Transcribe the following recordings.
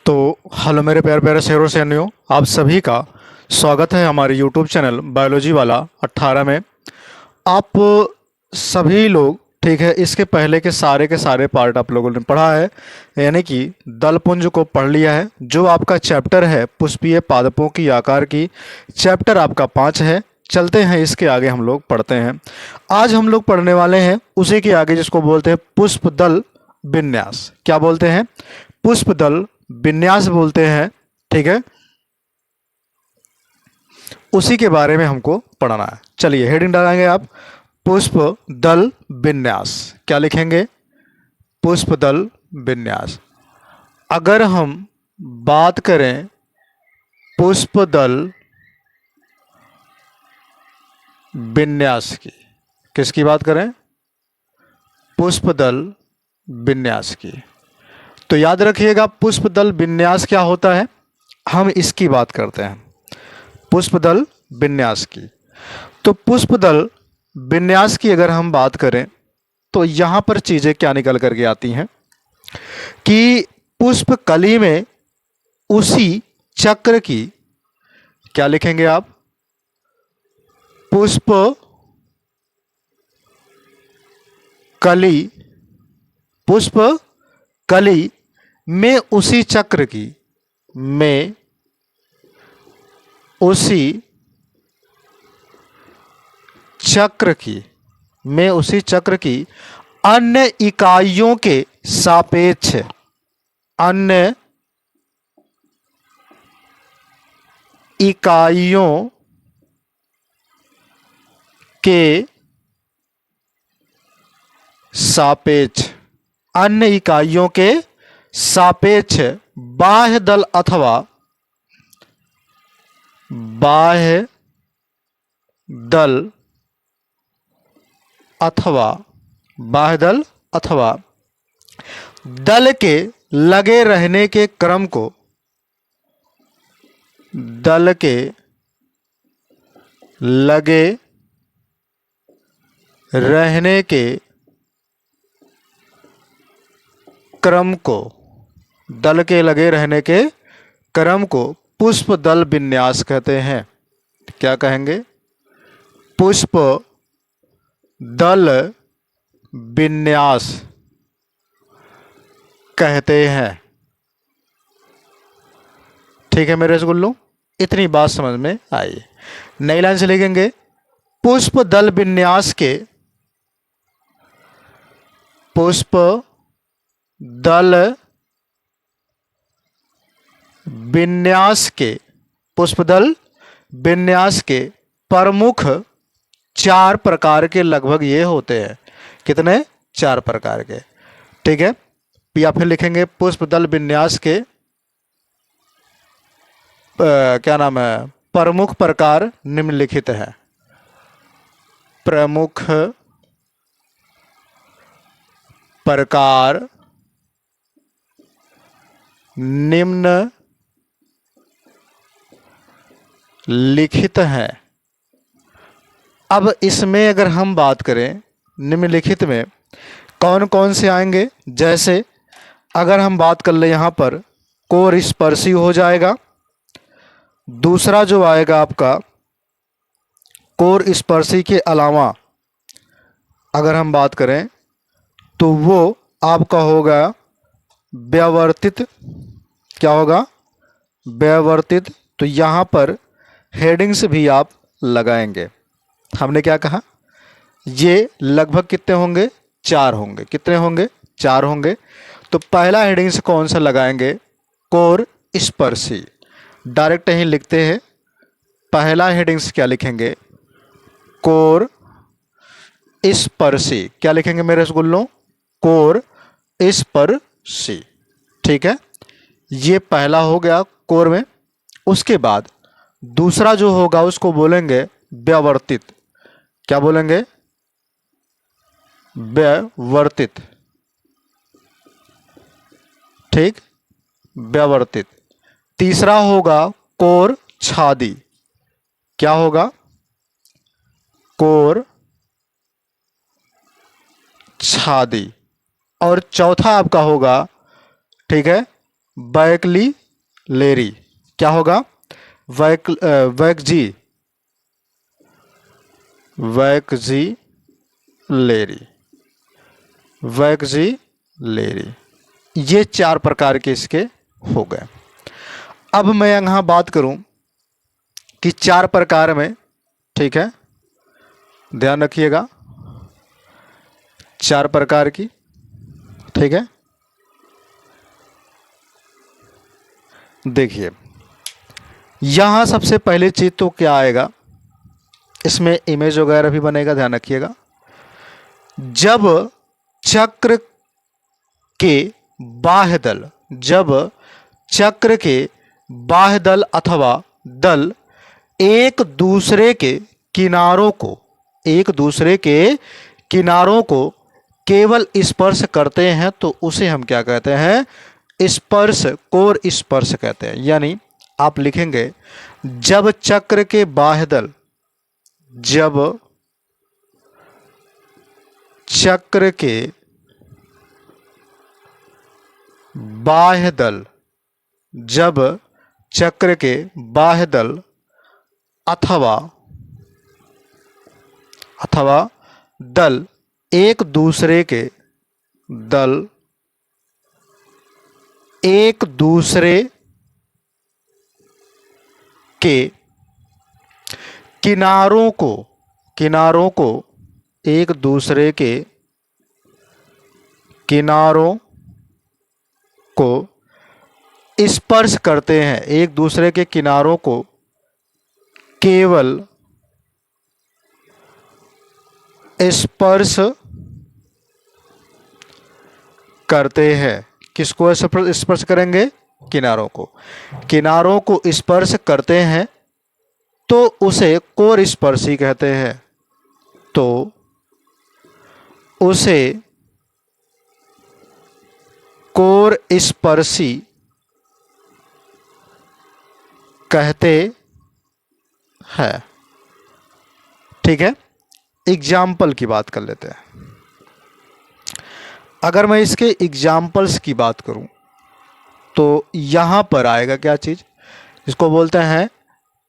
तो हेलो मेरे प्यारे प्यारे शेरों सैनियों, आप सभी का स्वागत है हमारे यूट्यूब चैनल बायोलॉजी वाला 18 में। आप सभी लोग ठीक है, इसके पहले के सारे पार्ट आप लोगों ने पढ़ा है, यानी कि दलपुंज को पढ़ लिया है। जो आपका चैप्टर है पुष्पीय पादपों की आकार की, चैप्टर आपका 5 है। चलते हैं इसके आगे हम लोग पढ़ते हैं। आज हम लोग पढ़ने वाले हैं उसी के आगे, जिसको बोलते हैं पुष्पदल विन्यास। क्या बोलते हैं? पुष्पदल विन्यास बोलते हैं। ठीक है, उसी के बारे में हमको पढ़ना है। चलिए हेडिंग डालेंगे आप, पुष्प दल विन्यास। क्या लिखेंगे? पुष्प दल विन्यास। अगर हम बात करें पुष्प दल विन्यास की, किसकी बात करें? पुष्प दल विन्यास की। तो याद रखिएगा पुष्प दल विन्यास क्या होता है, हम इसकी बात करते हैं, पुष्प दल विन्यास की। तो पुष्प दल विन्यास की अगर हम बात करें तो यहाँ पर चीज़ें क्या निकल करके आती हैं कि पुष्प कली में उसी चक्र की, क्या लिखेंगे आप? पुष्प कली, पुष्प कली में उसी चक्र की, में उसी चक्र की, में उसी चक्र की अन्य इकाइयों के सापेक्ष, अन्य इकाइयों के सापेक्ष, अन्य इकाइयों के सापेक्ष बाह्य दल अथवा बाह्य दल अथवा बाह्य दल अथवा दल के लगे रहने के क्रम को, दल के लगे रहने के क्रम को, दल के लगे रहने के क्रम को पुष्प दल विन्यास कहते हैं। क्या कहेंगे? पुष्प दल विन्यास कहते हैं। ठीक है मेरे रसगुल्लू, इतनी बात समझ में आई। नई लाइन से लिखेंगे, पुष्प दल विन्यास के, पुष्प दल विन्यास के, पुष्पदल विन्यास के प्रमुख 4 प्रकार के लगभग ये होते हैं। कितने? 4 प्रकार के। ठीक है, या फिर लिखेंगे पुष्पदल विन्यास के क्या नाम है, प्रमुख प्रकार निम्नलिखित है। प्रमुख प्रकार निम्न लिखित है। अब इसमें अगर हम बात करें निम्नलिखित में कौन कौन से आएंगे, जैसे अगर हम बात कर ले यहाँ पर कोर स्पर्शी हो जाएगा। दूसरा जो आएगा आपका कोर स्पर्शी के अलावा अगर हम बात करें तो वो आपका होगा व्यावर्तित। क्या होगा? व्यावर्तित। तो यहाँ पर हेडिंग्स भी आप लगाएंगे। हमने क्या कहा? ये लगभग कितने होंगे? 4 होंगे। कितने होंगे? 4 होंगे। तो पहला हेडिंग्स कौन सा लगाएंगे? कोर स्पर्शी। डायरेक्ट ही लिखते हैं, पहला हेडिंग्स क्या लिखेंगे? कोर स्पर्शी। क्या लिखेंगे मेरे रसगुल्लों? कोर स्पर्शी। ठीक है, ये पहला हो गया कोर में। उसके बाद दूसरा जो होगा उसको बोलेंगे व्यावर्तित। क्या बोलेंगे? व्यावर्तित। ठीक, व्यावर्तित। तीसरा होगा कोर छादी। क्या होगा? कोर छादी। और चौथा आपका होगा, ठीक है, वैकलिलेरी। क्या होगा? वैक्जी वैक्जीलेरी वैक्जीलेरी। ये 4 प्रकार के इसके हो गए। अब मैं यहाँ बात करूं कि 4 प्रकार में, ठीक है, ध्यान रखिएगा, 4 प्रकार की, ठीक है। देखिए यहाँ सबसे पहली चीज तो क्या आएगा, इसमें इमेज वगैरह भी बनेगा, ध्यान रखिएगा। जब चक्र के बाह्य दल, जब चक्र के बाह्य दल अथवा दल एक दूसरे के किनारों को केवल स्पर्श करते हैं तो उसे हम क्या कहते हैं? स्पर्श, कोर स्पर्श कहते हैं। यानी आप लिखेंगे जब चक्र के बाह्य दल, जब चक्र के बाह्य दल, जब चक्र के बाह्य दल अथवा दल एक दूसरे के किनारों को एक दूसरे के किनारों को स्पर्श करते हैं, एक दूसरे के किनारों को केवल स्पर्श करते हैं। किसको स्पर्श करेंगे? किनारों को स्पर्श करते हैं तो उसे कोर स्पर्शी कहते हैं, तो उसे कोर स्पर्शी कहते हैं। ठीक है, एग्जाम्पल की बात कर लेते हैं। अगर मैं इसके एग्जाम्पल्स की बात करूं तो यहां पर आएगा क्या चीज, इसको बोलते हैं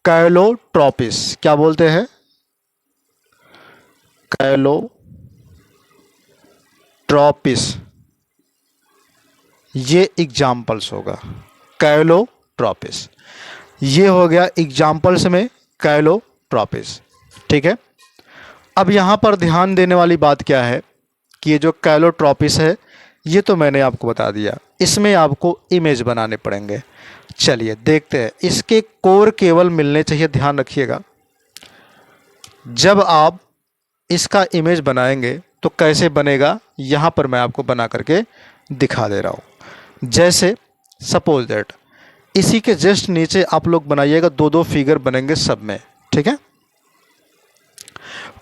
कैलोट्रॉपिस। क्या बोलते हैं? कैलोट्रॉपिस। ये एग्जाम्पल्स होगा, कैलोट्रॉपिस। ये हो गया एग्जाम्पल्स में कैलोट्रॉपिस। ठीक है, अब यहां पर ध्यान देने वाली बात क्या है कि ये जो कैलोट्रॉपिस है ये तो मैंने आपको बता दिया, इसमें आपको इमेज बनाने पड़ेंगे। चलिए देखते हैं। इसके कोर केवल मिलने चाहिए, ध्यान रखिएगा। जब आप इसका इमेज बनाएंगे तो कैसे बनेगा, यहाँ पर मैं आपको बना करके दिखा दे रहा हूँ। जैसे सपोज दैट इसी के जस्ट नीचे आप लोग बनाइएगा, 2-2 फिगर बनेंगे सब में। ठीक है,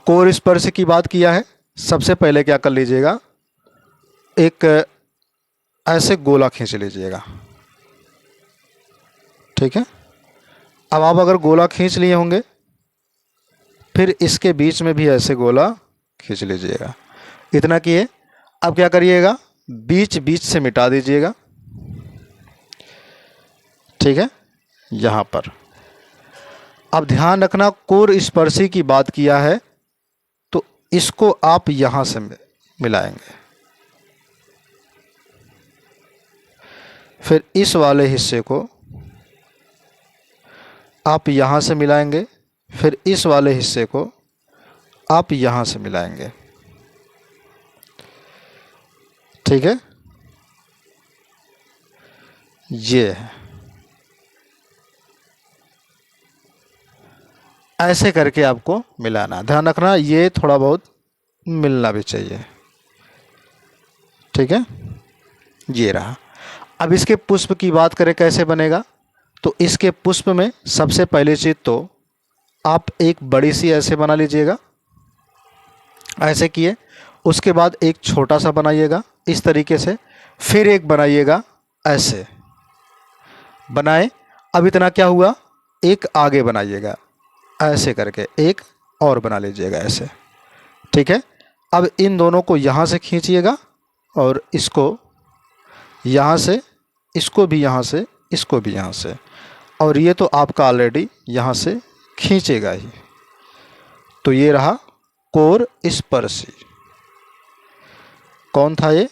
कोर स्पर्श की बात किया है। सबसे पहले क्या कर लीजिएगा, एक ऐसे गोला खींच लीजिएगा। ठीक है, अब आप अगर गोला खींच लिए होंगे फिर इसके बीच में भी ऐसे गोला खींच लीजिएगा। इतना किए, अब क्या करिएगा, बीच बीच से मिटा दीजिएगा। ठीक है, यहां पर अब ध्यान रखना, कोर स्पर्शी की बात किया है तो इसको आप यहां से मिलाएंगे, फिर इस वाले हिस्से को आप यहां से मिलाएंगे, फिर इस वाले हिस्से को आप यहां से मिलाएंगे। ठीक है, ये है। ऐसे करके आपको मिलाना, ध्यान रखना ये थोड़ा बहुत मिलना भी चाहिए। ठीक है, ये रहा। अब इसके पुष्प की बात करें कैसे बनेगा, तो इसके पुष्प में सबसे पहली चीज तो आप एक बड़ी सी ऐसे बना लीजिएगा, ऐसे किए। उसके बाद एक छोटा सा बनाइएगा इस तरीके से, फिर एक बनाइएगा ऐसे बनाए। अब इतना क्या हुआ, एक आगे बनाइएगा ऐसे करके, एक और बना लीजिएगा ऐसे। ठीक है, अब इन दोनों को यहाँ से खींचिएगा और इसको यहाँ से इसको भी यहाँ से, इसको भी यहाँ से, और ये तो आपका ऑलरेडी यहाँ से खींचेगा ही। तो ये रहा कोर स्पर्शी। कौन था ये?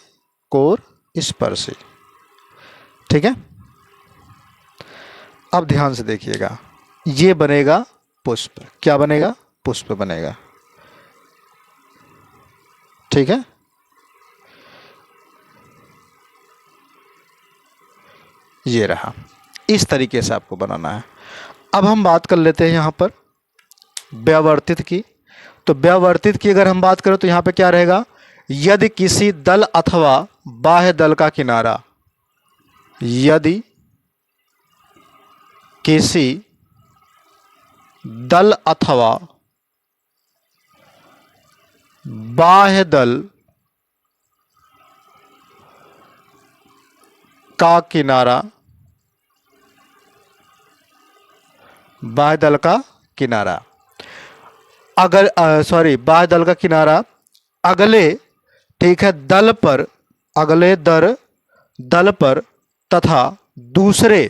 कोर स्पर्शी। ठीक है, अब ध्यान से देखिएगा, ये बनेगा पुष्प। क्या बनेगा? पुष्प बनेगा। ठीक है, ये रहा। इस तरीके से आपको बनाना है। अब हम बात कर लेते हैं यहाँ पर व्यावर्तित की। तो व्यावर्तित की अगर हम बात करें तो यहाँ पे क्या रहेगा? यदि किसी दल अथवा बाह्य दल का किनारा, यदि किसी दल अथवा बाह्य दल का किनारा, बाह्य दल का किनारा, अगर बाह्य दल का किनारा अगले, ठीक है, दल पर, अगले दल पर तथा दूसरे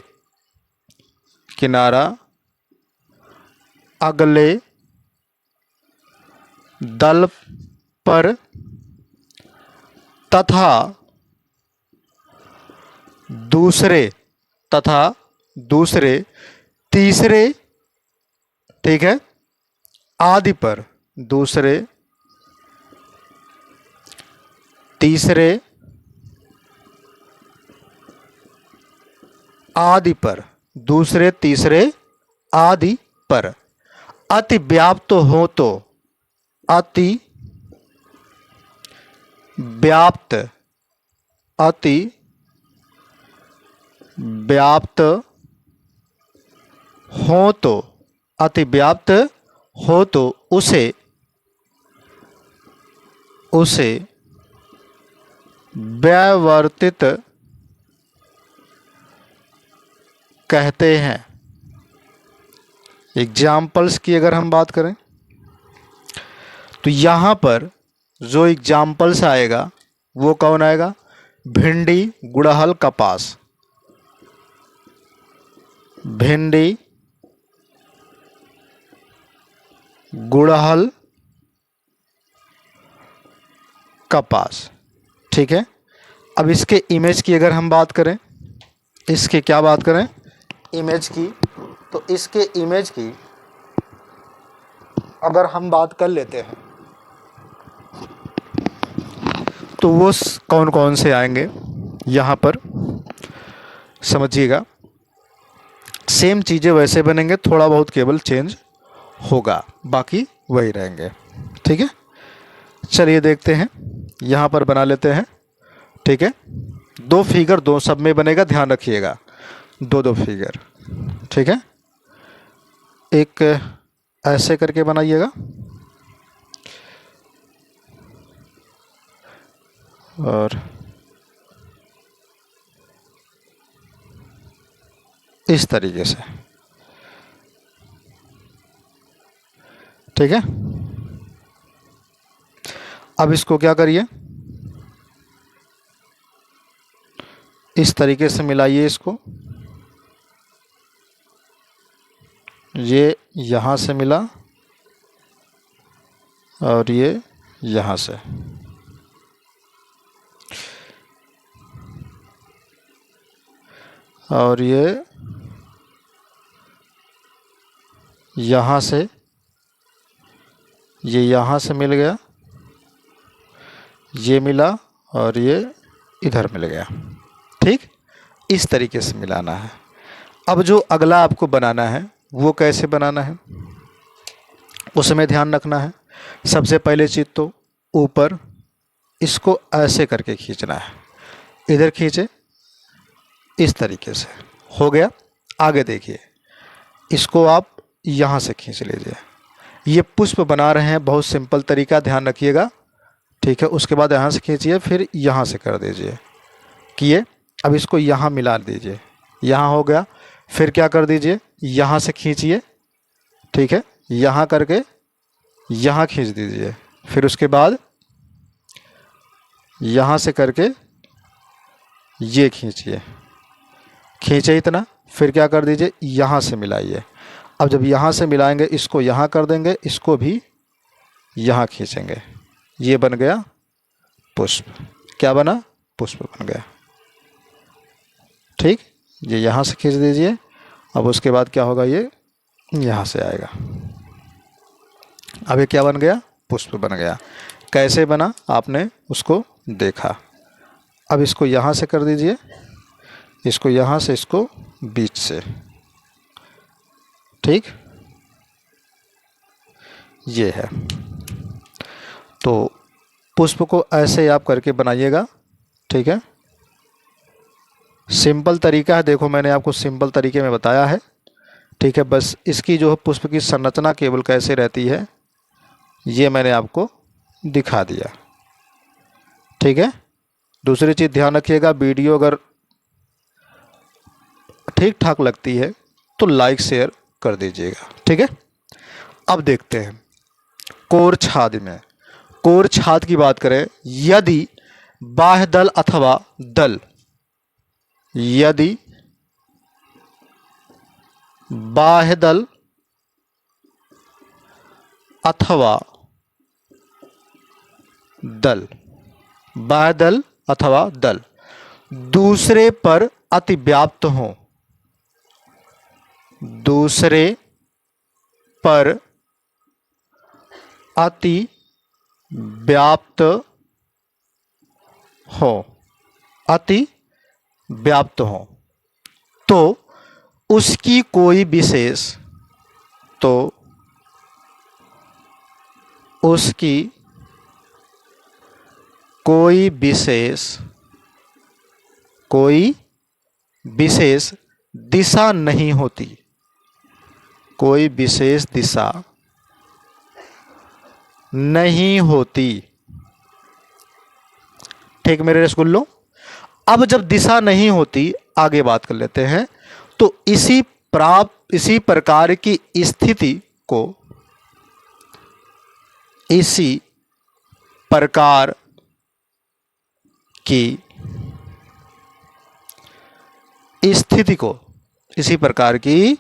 किनारा अगले दल पर तथा दूसरे तीसरे, ठीक है, आदि पर, दूसरे तीसरे आदि पर, दूसरे तीसरे आदि पर अति व्याप्त हो तो, अति व्याप्त, अति व्याप्त हो तो, अति व्याप्त हो तो उसे व्यावर्तित कहते हैं। एग्जाम्पल्स की अगर हम बात करें तो यहाँ पर जो एग्जाम्पल्स आएगा वो कौन आएगा? भिंडी, गुड़हल, कपास। भिंडी, गुड़हल, कपास। ठीक है, अब इसके इमेज की अगर हम बात करें, इसके क्या बात करें? इमेज की। तो इसके इमेज की अगर हम बात कर लेते हैं तो वो कौन कौन से आएंगे यहाँ पर समझिएगा। सेम चीज़ें वैसे बनेंगे, थोड़ा बहुत केवल चेंज होगा, बाकी वही रहेंगे। ठीक है, चलिए देखते हैं, यहाँ पर बना लेते हैं। ठीक है, दो फिगर, दो सब में बनेगा, ध्यान रखिएगा, दो फिगर। ठीक है, एक ऐसे करके बनाइएगा और इस तरीके से। ठीक है, अब इसको क्या करिए, इस तरीके से मिलाइए इसको। ये यहाँ से मिला और ये यहाँ से। और ये यहाँ से, ये यहाँ से मिल गया, ये मिला और ये इधर मिल गया। ठीक, इस तरीके से मिलाना है। अब जो अगला आपको बनाना है वो कैसे बनाना है उसमें ध्यान रखना है। सबसे पहले चीज़ तो ऊपर इसको ऐसे करके खींचना है, इधर खींचे, इस तरीके से हो गया। आगे देखिए, इसको आप यहाँ से खींच लीजिए। ये पुष्प बना रहे हैं, बहुत सिंपल तरीका, ध्यान रखिएगा। ठीक है, उसके बाद यहाँ से खींचिए, फिर यहाँ से कर दीजिए, किए। अब इसको यहाँ मिला दीजिए, यहाँ हो गया। फिर क्या कर दीजिए, यहाँ से खींचिए, ठीक है, यहाँ करके यहाँ खींच दीजिए। फिर उसके बाद यहाँ से करके ये खींचिए, खींचे इतना, फिर क्या कर दीजिए, यहाँ से मिलाइए। अब जब यहाँ से मिलाएंगे, इसको यहाँ कर देंगे, इसको भी यहाँ खींचेंगे, ये बन गया पुष्प। क्या बना, पुष्प बन गया। ठीक, ये यहाँ से खींच दीजिए। अब उसके बाद क्या होगा, ये यहाँ से आएगा। अब ये क्या बन गया, पुष्प बन गया। कैसे बना आपने उसको देखा। अब इसको यहाँ से कर दीजिए, इसको यहाँ से, इसको बीच से। ठीक, ये है। तो पुष्प को ऐसे आप करके बनाइएगा। ठीक है, सिंपल तरीका है, देखो मैंने आपको सिंपल तरीके में बताया है। ठीक है, बस इसकी जो है पुष्प की संरचना केवल कैसे रहती है ये मैंने आपको दिखा दिया। ठीक है, दूसरी चीज़ ध्यान रखिएगा, वीडियो अगर ठीक ठाक लगती है तो लाइक शेयर कर दीजिएगा। ठीक है, अब देखते हैं कोर छाद में। कोर छाद की बात करें, यदि बाह्य दल अथवा दल, यदि बाह्य दल अथवा दल, बाह्य दल अथवा दल दूसरे पर अतिव्याप्त हो, दूसरे पर अति व्याप्त हो, अति व्याप्त हो, तो उसकी कोई विशेष, तो उसकी कोई विशेष, कोई विशेष दिशा नहीं होती, कोई विशेष दिशा नहीं होती। ठीक मेरे रसगुल्लों, अब जब दिशा नहीं होती, आगे बात कर लेते हैं। तो इसी प्रकार की स्थिति को, इसी प्रकार की स्थिति को, इसी प्रकार की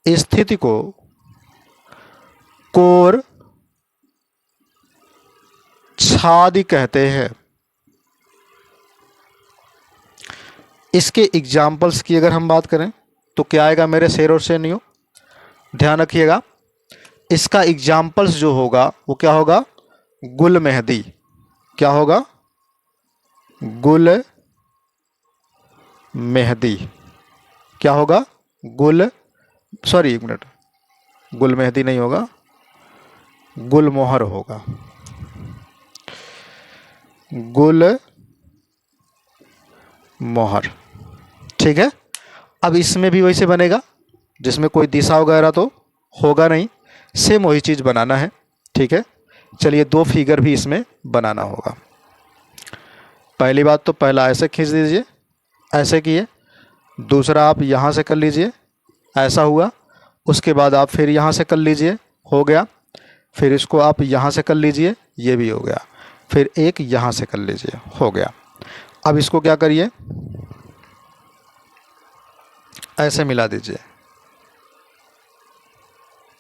स्थिति को कोर छाद कहते हैं। इसके एग्जाम्पल्स की अगर हम बात करें तो क्या आएगा मेरे शेर और शेरनियों, ध्यान रखिएगा। इसका एग्जाम्पल्स जो होगा वो क्या होगा, गुल मेहंदी। क्या होगा, गुल मेहंदी। क्या होगा, गुल, सॉरी एक मिनट, गुल मेहंदी नहीं होगा, गुलमोहर होगा, गुल मोहर। ठीक है, अब इसमें भी वैसे बनेगा, जिसमें कोई दिशा वगैरह तो होगा नहीं, सेम वही चीज़ बनाना है। ठीक है, चलिए दो फिगर भी इसमें बनाना होगा। पहली बात तो पहला ऐसे खींच दीजिए, ऐसे किए। दूसरा आप यहाँ से कर लीजिए, ऐसा हुआ। उसके बाद आप फिर यहाँ से कर लीजिए, हो गया। फिर इसको आप यहाँ से कर लीजिए, ये भी हो गया। फिर एक यहाँ से कर लीजिए, हो गया। अब इसको क्या करिए, ऐसे मिला दीजिए।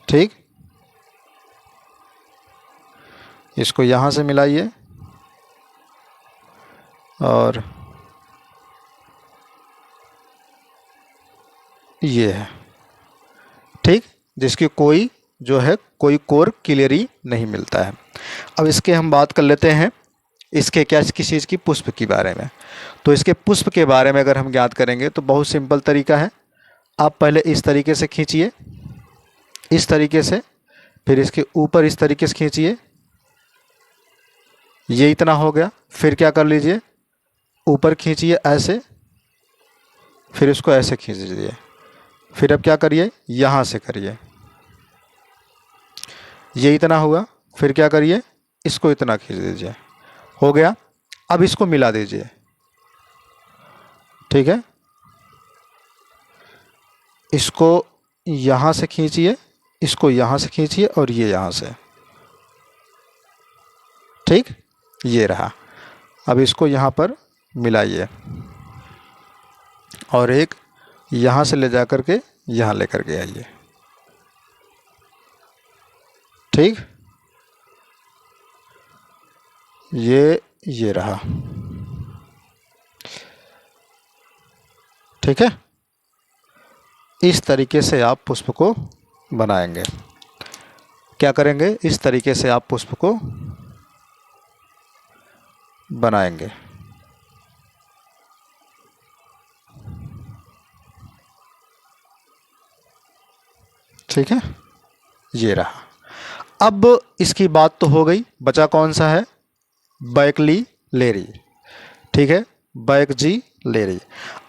ठीक, इसको यहाँ से मिलाइए और ये है। ठीक, जिसकी कोई जो है कोई कोर क्लियरी नहीं मिलता है। अब इसके हम बात कर लेते हैं, इसके क्या, किस चीज़ की, पुष्प के बारे में। तो इसके पुष्प के बारे में अगर हम ज्ञात करेंगे तो बहुत सिंपल तरीका है। आप पहले इस तरीके से खींचिए, इस तरीके से, फिर इसके ऊपर इस तरीके से खींचिए, ये इतना हो गया। फिर क्या कर लीजिए, ऊपर खींचिए ऐसे, फिर इसको ऐसे खींच दीजिए। फिर अब क्या करिए, यहाँ से करिए, ये इतना हुआ। फिर क्या करिए, इसको इतना खींच दीजिए, हो गया। अब इसको मिला दीजिए। ठीक है, इसको यहाँ से खींचिए, इसको यहाँ से खींचिए और ये यहाँ से। ठीक, ये रहा। अब इसको यहाँ पर मिलाइए और एक यहाँ से ले जा कर के यहाँ लेकर के आइए। ठीक, ये रहा। ठीक है, इस तरीके से आप पुष्प को बनाएंगे। क्या करेंगे, इस तरीके से आप पुष्प को बनाएंगे। ठीक है, ये रहा। अब इसकी बात तो हो गई, बचा कौन सा है, बैकली लेरी। ठीक है, बैकजी लेरी।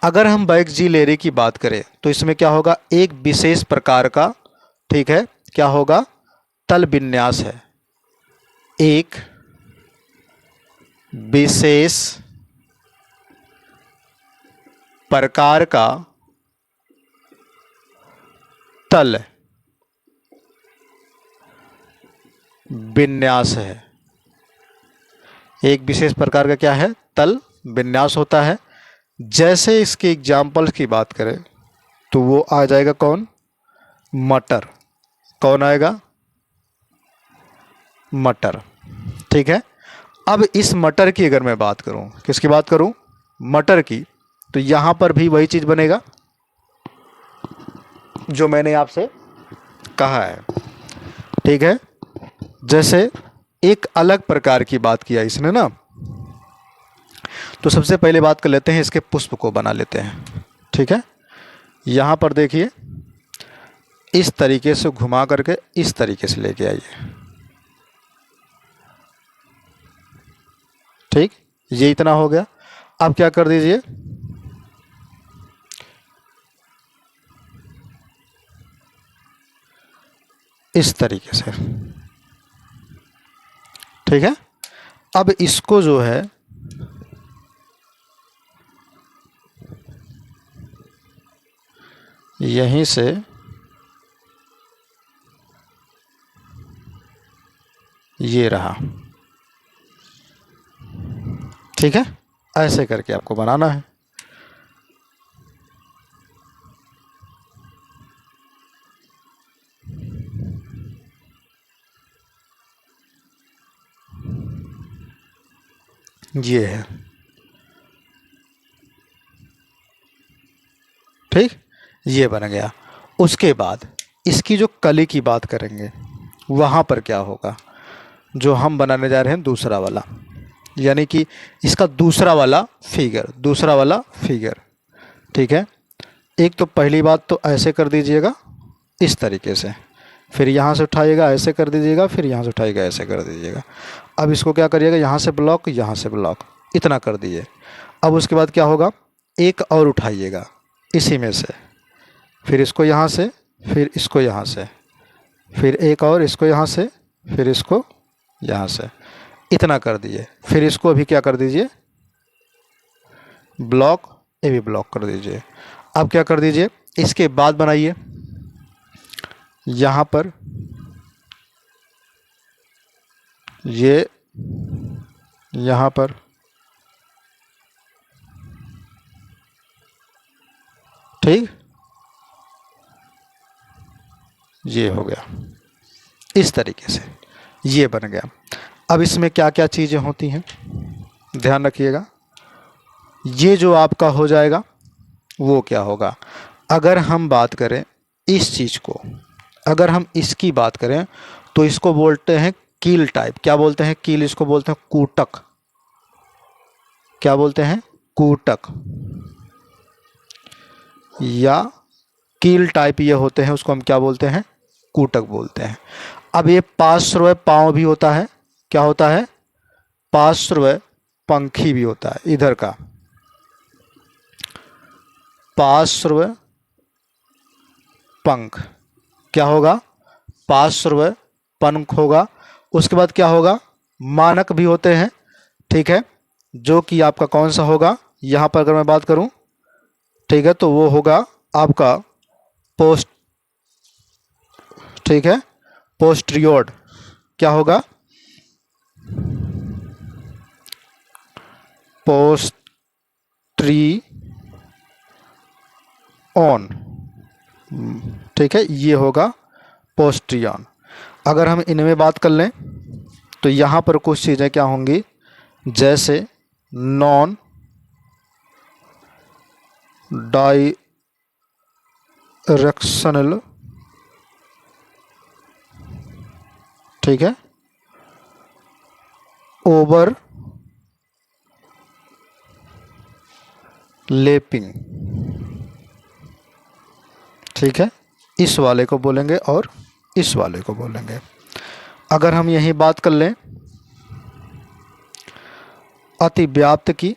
अगर हम बैकजी लेरी की बात करें तो इसमें क्या होगा, एक विशेष प्रकार का, ठीक है, क्या होगा, तल विन्यास है। एक विशेष प्रकार का तल विन्यास है। एक विशेष प्रकार का क्या है, तल विन्यास होता है। जैसे इसके एग्जाम्पल्स की बात करें तो वो आ जाएगा कौन, मटर। कौन आएगा, मटर। ठीक है, अब इस मटर की अगर मैं बात करूं, किसकी बात करूं, मटर की, तो यहां पर भी वही चीज बनेगा जो मैंने आपसे कहा है। ठीक है, जैसे एक अलग प्रकार की बात किया इसने ना, तो सबसे पहले बात कर लेते हैं, इसके पुष्प को बना लेते हैं। ठीक है, यहां पर देखिए, इस तरीके से घुमा करके इस तरीके से लेके आइए। ठीक, ये इतना हो गया। अब क्या कर दीजिए, इस तरीके से। ठीक है, अब इसको जो है यहीं से ये रहा। ठीक है, ऐसे करके आपको बनाना है। ये है। ठीक, ये बन गया। उसके बाद इसकी जो कली की बात करेंगे वहाँ पर क्या होगा, जो हम बनाने जा रहे हैं दूसरा वाला, यानी कि इसका दूसरा वाला फिगर। ठीक है, एक तो पहली बात तो ऐसे कर दीजिएगा इस तरीके से, फिर यहाँ से उठाइएगा ऐसे कर दीजिएगा, फिर यहाँ से उठाइएगा ऐसे कर दीजिएगा। अब इसको क्या करिएगा, यहाँ से ब्लॉक, यहाँ से ब्लॉक, इतना कर दीजिए। अब उसके बाद क्या होगा, एक और उठाइएगा इसी में से, फिर इसको यहाँ से, फिर इसको यहाँ से, फिर एक और इसको यहाँ से, फिर इसको यहाँ से, इतना कर दीजिए। फिर इसको भी क्या कर दीजिए, ब्लॉक, ये भी ब्लॉक कर दीजिए। अब क्या कर दीजिए, इसके बाद बनाइए यहाँ पर ये, यहाँ पर ठीक, ये हो गया। इस तरीके से ये बन गया। अब इसमें क्या क्या चीज़ें होती हैं ध्यान रखिएगा। ये जो आपका हो जाएगा वो क्या होगा, अगर हम बात करें इस चीज़ को, अगर हम इसकी बात करें तो इसको बोलते हैं कील टाइप। क्या बोलते हैं, कील इसको बोलते हैं कूटक। क्या बोलते हैं, कूटक या कील टाइप ये होते हैं, उसको हम क्या बोलते हैं, कूटक बोलते हैं। अब ये पार्श्व पाँव भी होता है, क्या होता है, पार्श्व पंखी भी होता है। इधर का पार्श्व पंख क्या होगा, पार्श्व पंख होगा। उसके बाद क्या होगा, मानक भी होते हैं। ठीक है, जो कि आपका कौन सा होगा, यहाँ पर अगर मैं बात करूँ, ठीक है, तो वो होगा आपका पोस्ट, ठीक है, पोस्ट्रियोड। क्या होगा, पोस्ट्री ऑन, ठीक है, ये होगा पोस्ट्रियन। अगर हम इनमें बात कर लें तो यहाँ पर कुछ चीज़ें क्या होंगी, जैसे नॉन डायरेक्शनल, ठीक है, ओवर लेपिंग, ठीक है, इस वाले को बोलेंगे और इस वाले को बोलेंगे। अगर हम यही बात कर लें अतिव्याप्त की,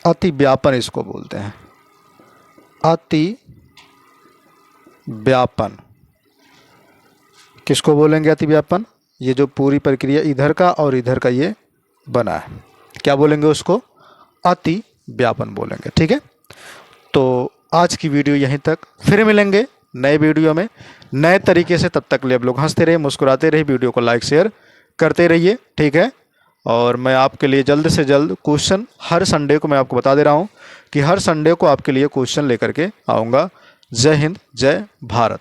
अतिव्यापन इसको बोलते हैं, अतिव्यापन किसको बोलेंगे, अतिव्यापन, ये जो पूरी प्रक्रिया इधर का और इधर का ये बना है, क्या बोलेंगे उसको, अतिव्यापन बोलेंगे, ठीक है। तो आज की वीडियो यहीं तक, फिर मिलेंगे नए वीडियो में नए तरीके से। तब तक के लिए आप लोग हंसते रहिए, मुस्कुराते रहिए, वीडियो को लाइक शेयर करते रहिए, ठीक है। और मैं आपके लिए जल्द से जल्द क्वेश्चन हर संडे को मैं आपको बता दे रहा हूँ कि हर संडे को आपके लिए क्वेश्चन लेकर के आऊँगा। जय हिंद, जय भारत।